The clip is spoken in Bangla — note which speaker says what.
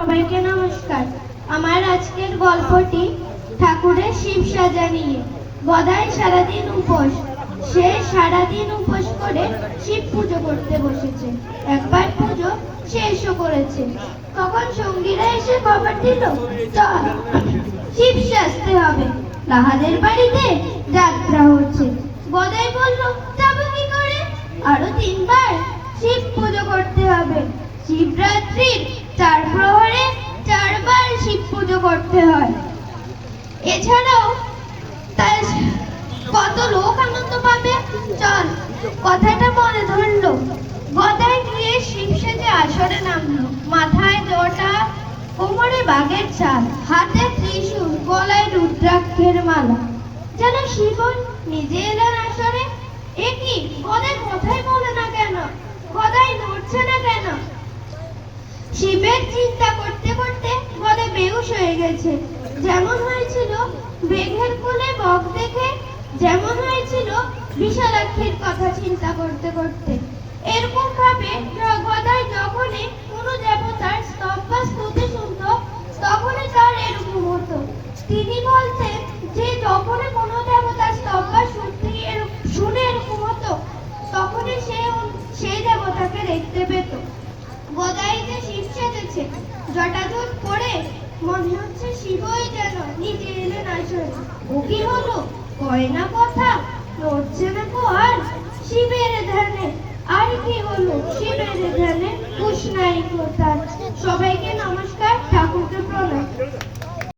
Speaker 1: সবাইকে নমস্কার। আমার আজকের গল্পটি ঠাকুরের শিব সাজা নিয়ে। গদাই সারাদিন উপোস। সে সারাদিন উপোস করে শিব পুজো করতে বসেছে। একবার পুজো শেষও করেছে। তখন সঙ্গীরা এসে খবর দিল, চল শিব সাজতে হবে, লাহাদের বাড়িতে যাত্রা হচ্ছে। গদাই বলল, যাবো কি করে? আরো 3 বার শিব পুজো করতে হবে। শিবরাত্রির 4 প্রহরে 4 বার শিব পুজো করতে হয়। এছাড়াও তার কত লোক আনন্দ পাবে। চল, কথাটা মনে ধরলো। গদাই গিয়ে শিব সেজে আসরে নামলো। মাথায় জটা, কোমরে বাঘের ছাল, হাতে ত্রিশূল, গলায় রুদ্রাক্ষের মালা। যেন শিব নিজে এলেন আসরে। এ কি, গদাই কথাই বলে না কেন? গদাই নড়ছে না কেন? শিবের চিন্তা করতে করতে গদাই বেহুশ হয়ে গেছে। যেমন হয়েছিল বেঘের কোলে বক দেখে, যেমন হয়েছিল বিশালাক্ষীর কথা চিন্তা করতে করতে। এরকম ভাবে গদাই যখনই কোনো দেবতার স্তব বা স্তুতি শুনত, তখনই তার এরকম হতো। তিনি বলতেন যে যখনই কোনো দেবতার স্তব বা স্তুতি শুনে এরকম হতো, তখনই সে সেই দেবতাকে দেখতে পেত। গদাই যে শিব সেজেছে, জটাজট পরে মনে হচ্ছে শিবই যেন নিজে এলেন আসরে। ও কি হলো, কয় না কথা, নড়ছে না কো আর শিবের ধ্যানে। আর কি হলো শিবের ধ্যানে, হুঁশ নাই কোথায়। সবাইকে নমস্কার, ঠাকুরকে প্রণাম।